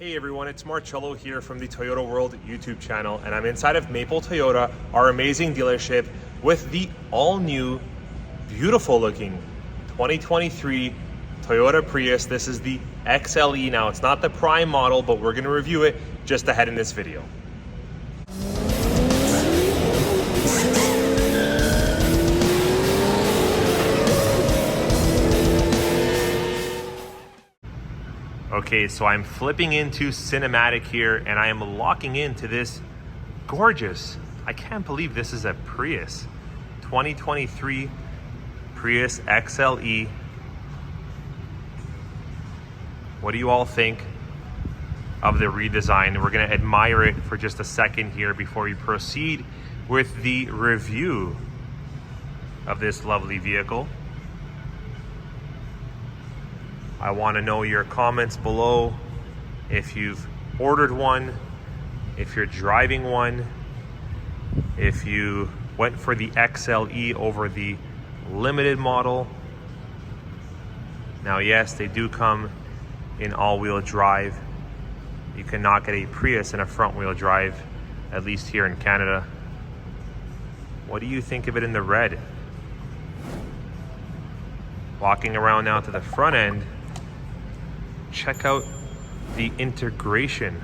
Hey everyone, it's Marcello here from the Toyota World YouTube channel, and I'm inside of Maple Toyota, our amazing dealership, with the all-new, beautiful looking 2023 Toyota Prius. This is the XLE. Now, it's not the prime model, but we're gonna review it just ahead in this video. Okay, so I'm flipping into cinematic here and I am locking into this gorgeous, I can't believe this is a Prius, 2023 Prius XLE. What do you all think of the redesign? We're gonna admire it for just a second here before we proceed with the review of this lovely vehicle. I want to know your comments below if you've ordered one, if you're driving one, if you went for the XLE over the limited model. Now, yes, they do come in all-wheel drive. You cannot get a Prius in a front-wheel drive, at least here in Canada. What do you think of it in the red? Walking around now to the front end, check out the integration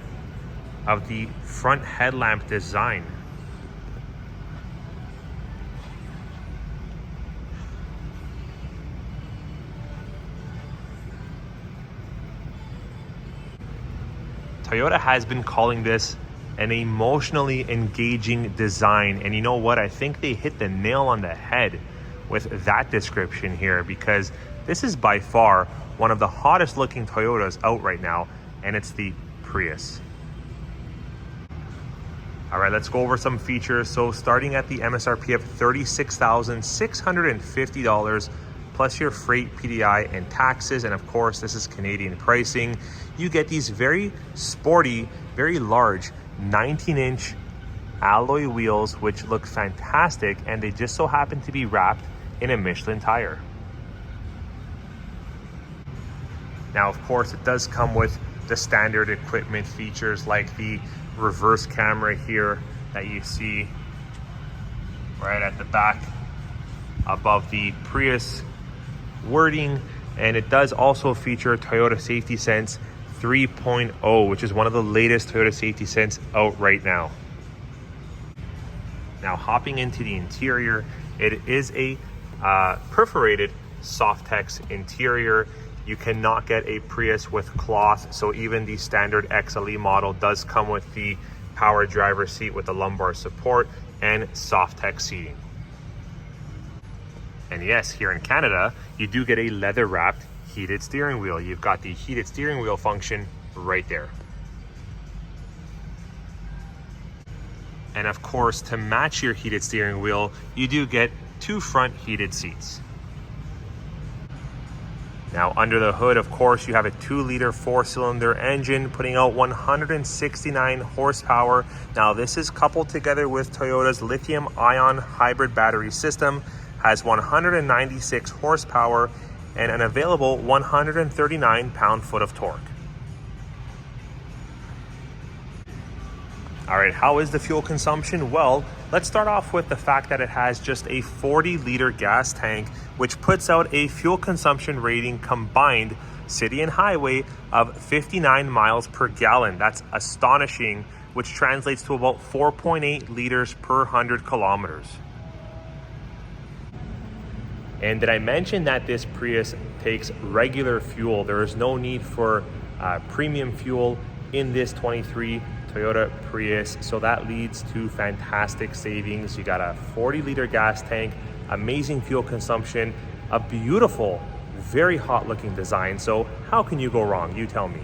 of the front headlamp design. Toyota has been calling this an emotionally engaging design, and you know what? I think they hit the nail on the head with that description here, because this is by far one of the hottest looking Toyotas out right now, and it's the Prius. All right, let's go over some features. So starting at the MSRP of $36,650 plus your freight, PDI, and taxes, and of course this is Canadian pricing, you get these very sporty, very large 19-inch alloy wheels, which look fantastic, and they just so happen to be wrapped in a Michelin tire. Now, of course, it does come with the standard equipment features like the reverse camera here that you see right at the back above the Prius wording. And it does also feature Toyota Safety Sense 3.0, which is one of the latest Toyota Safety Sense out right now. Now, hopping into the interior, it is a perforated Softex interior. You cannot get a Prius with cloth, so even the standard XLE model does come with the power driver seat with the lumbar support and Softex seating. And yes, here in Canada, you do get a leather-wrapped heated steering wheel. You've got the heated steering wheel function right there. And of course, to match your heated steering wheel, you do get two front heated seats. Now, under the hood, of course, you have a 2-liter 4-cylinder engine putting out 169 horsepower. Now, this is coupled together with Toyota's lithium-ion hybrid battery system, has 196 horsepower and an available 139 pound-foot of torque. All right, how is the fuel consumption? Well, let's start off with the fact that it has just a 40-liter gas tank, which puts out a fuel consumption rating combined city and highway of 59 miles per gallon. That's astonishing, which translates to about 4.8 liters per 100 kilometers. And did I mention that this Prius takes regular fuel? There is no need for premium fuel in this 23 Toyota Prius, so that leads to fantastic savings. You got a 40-liter gas tank, amazing fuel consumption, a beautiful, very hot looking design. So how can you go wrong? You tell me.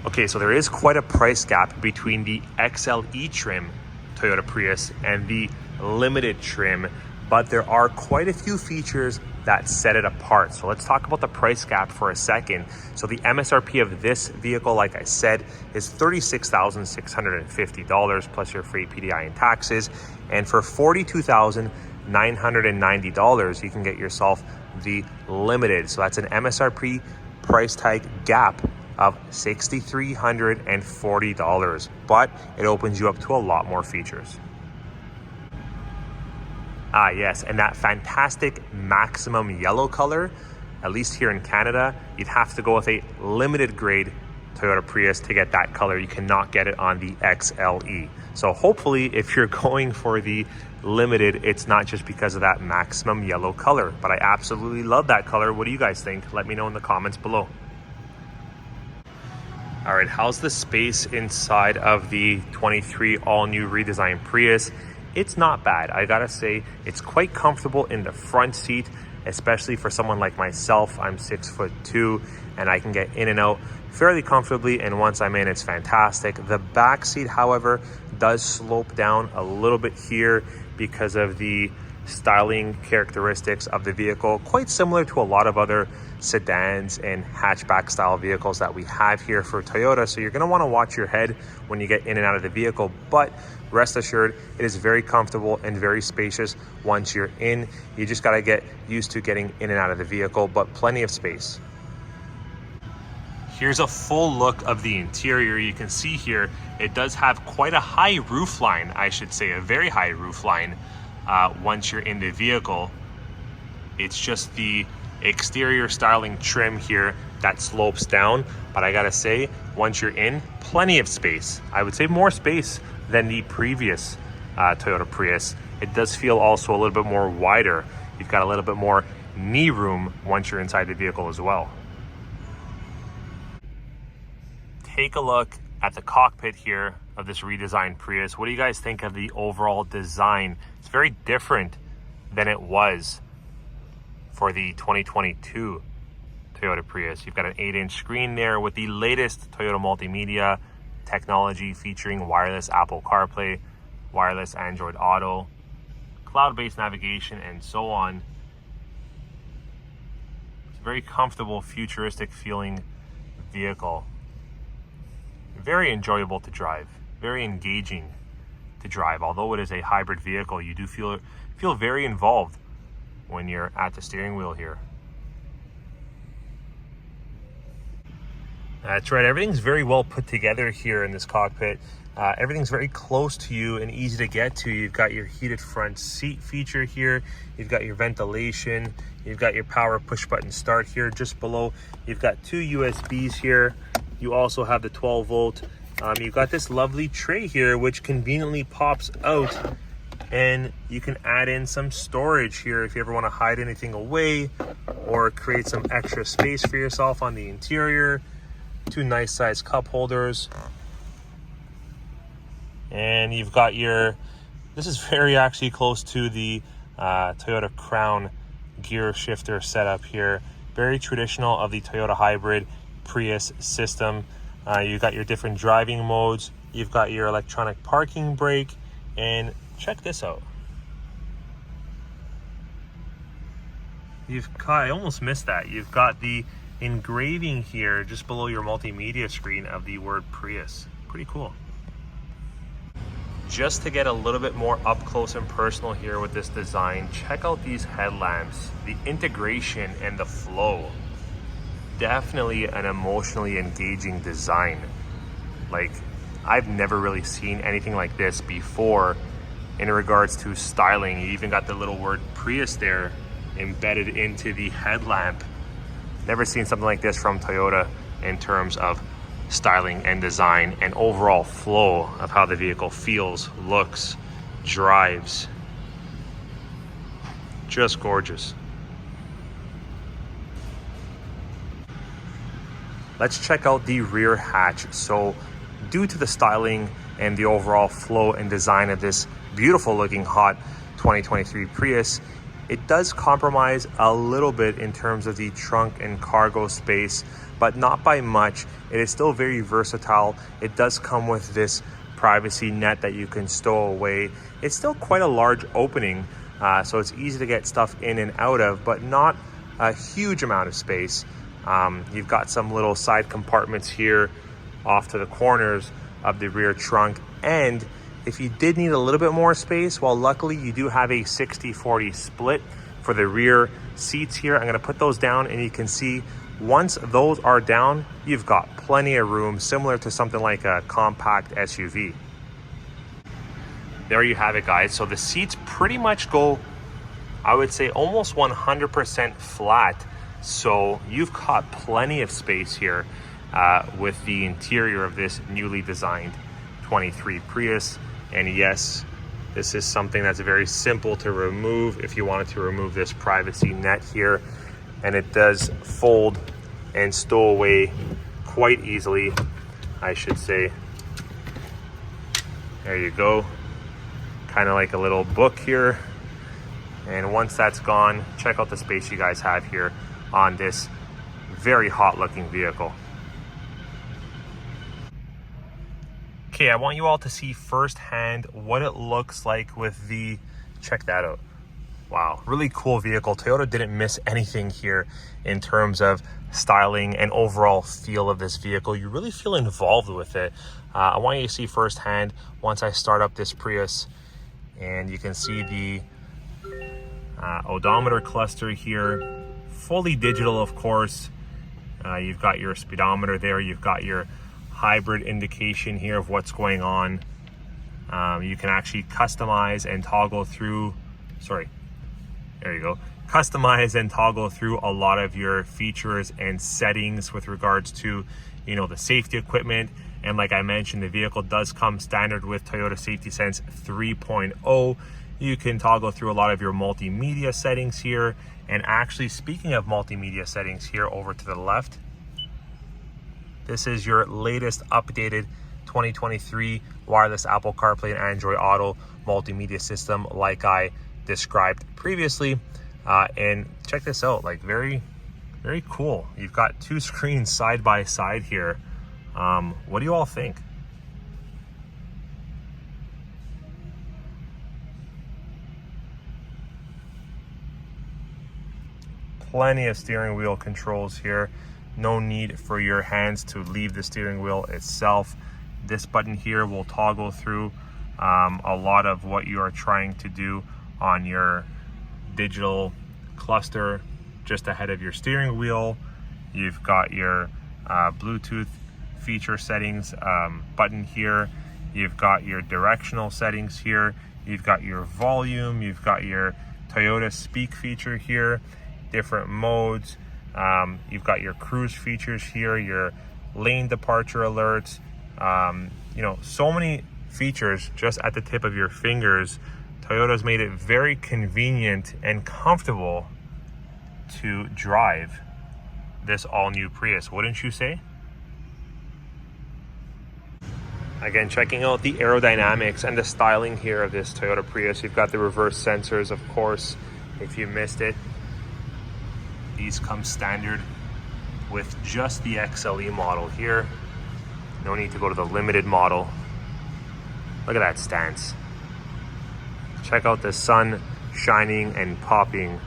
Okay, so there is quite a price gap between the XLE trim Toyota Prius and the limited trim, but there are quite a few features that set it apart. So let's talk about the price gap for a second. So the MSRP of this vehicle, like I said, is $36,650 plus your freight, PDI, and taxes. And for $42,990, you can get yourself the limited. So that's an MSRP price tag gap of $6,340, but it opens you up to a lot more features. Ah, yes, and that fantastic maximum yellow color, at least here in Canada, you'd have to go with a limited grade Toyota Prius to get that color. You cannot get it on the XLE. So hopefully if you're going for the limited, it's not just because of that maximum yellow color, but I absolutely love that color. What do you guys think? Let me know in the comments below. All right, how's the space inside of the 23 all new redesigned Prius? It's not bad. I gotta say, it's quite comfortable in the front seat, especially for someone like myself. I'm 6'2", and I can get in and out fairly comfortably, and once I'm in, it's fantastic. The back seat, however, does slope down a little bit here because of the styling characteristics of the vehicle, quite similar to a lot of other sedans and hatchback style vehicles that we have here for Toyota. So you're going to want to watch your head when you get in and out of the vehicle, but rest assured, it is very comfortable and very spacious once you're in. You just got to get used to getting in and out of the vehicle, but plenty of space. Here's a full look of the interior. You can see here, it does have quite a high roof line, I should say, a very high roof line once you're in the vehicle. It's just the exterior styling trim here that slopes down, but I gotta say, once you're in, plenty of space. I would say more space than the previous Toyota Prius. It does feel also a little bit more wider. You've got a little bit more knee room once you're inside the vehicle as well. Take a look at the cockpit here of this redesigned Prius. What do you guys think of the overall design? It's very different than it was for the 2022 Toyota Prius. You've got an 8-inch screen there with the latest Toyota multimedia technology featuring wireless Apple CarPlay, wireless Android Auto, cloud-based navigation, and so on. It's a very comfortable, futuristic feeling vehicle. Very enjoyable to drive, very engaging to drive. Although it is a hybrid vehicle, you do feel very involved when you're at the steering wheel here. That's right, everything's very well put together here in this cockpit. Everything's very close to you and easy to get to. You've got your heated front seat feature here. You've got your ventilation. You've got your power push button start here just below. You've got 2 USBs here. You also have the 12 volt. You've got this lovely tray here, which conveniently pops out, and you can add in some storage here if you ever want to hide anything away or create some extra space for yourself on the interior. 2 nice size cup holders. And you've got this is very actually close to the Toyota Crown gear shifter setup here. Very traditional of the Toyota hybrid Prius system. You've got your different driving modes. You've got your electronic parking brake, and check this out. I almost missed that. You've got the engraving here just below your multimedia screen of the word Prius. Pretty cool. Just to get a little bit more up close and personal here with this design, check out these headlamps. The integration and the flow. Definitely an emotionally engaging design. Like, I've never really seen anything like this before in regards to styling. You even got the little word Prius there embedded into the headlamp. Never seen something like this from Toyota in terms of styling and design and overall flow of how the vehicle feels, looks, drives. Just gorgeous. Let's check out the rear hatch. So due to the styling and the overall flow and design of this beautiful looking hot 2023 Prius, it does compromise a little bit in terms of the trunk and cargo space, but not by much. It is still very versatile. It does come with this privacy net that you can stow away. It's still quite a large opening, so it's easy to get stuff in and out of, but not a huge amount of space. You've got some little side compartments here off to the corners of the rear trunk, and if you did need a little bit more space, well, luckily you do have a 60-40 split for the rear seats here. I'm going to put those down and you can see Once those are down, you've got plenty of room, similar to something like a compact SUV. There you have it, guys. So the seats pretty much go, I would say, almost 100% flat. So you've got plenty of space here with the interior of this newly designed 23 Prius. And yes, this is something that's very simple to remove if you wanted to remove this privacy net here. And it does fold and stow away quite easily, I should say. There you go. Kind of like a little book here. And once that's gone, check out the space you guys have here on this very hot looking vehicle. Okay, I want you all to see firsthand what it looks like with the, check that out. Wow, really cool vehicle. Toyota didn't miss anything here in terms of styling and overall feel of this vehicle. You really feel involved with it. I want you to see firsthand once I start up this Prius, and you can see the odometer cluster here, fully digital, of course. You've got your speedometer there. You've got your hybrid indication here of what's going on. You can actually customize and toggle through, there you go. Customize and toggle through a lot of your features and settings with regards to, you know, the safety equipment. And like I mentioned, the vehicle does come standard with Toyota Safety Sense 3.0. You can toggle through a lot of your multimedia settings here. And actually, speaking of multimedia settings here, over to the left, this is your latest updated 2023 wireless Apple CarPlay and Android Auto multimedia system, like I described previously. And check this out, like very cool. You've got two screens side by side here. What do you all think? Plenty of steering wheel controls here. No need for your hands to leave the steering wheel itself. This button here will toggle through a lot of what you are trying to do on your digital cluster just ahead of your steering wheel. You've got your Bluetooth feature settings button here. You've got your directional settings here. You've got your volume. You've got your Toyota Speak feature here, different modes. You've got your cruise features here, your lane departure alerts. You know, so many features just at the tip of your fingers. Toyota's made it very convenient and comfortable to drive this all-new Prius, wouldn't you say? Again, checking out the aerodynamics and the styling here of this Toyota Prius. You've got the reverse sensors, of course, if you missed it. These come standard with just the XLE model here. No need to go to the limited model. Look at that stance. Check out the sun shining and popping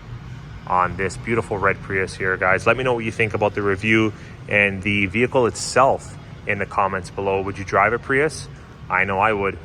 on this beautiful red Prius here, guys. Let me know what you think about the review and the vehicle itself in the comments below. Would you drive a Prius? I know I would.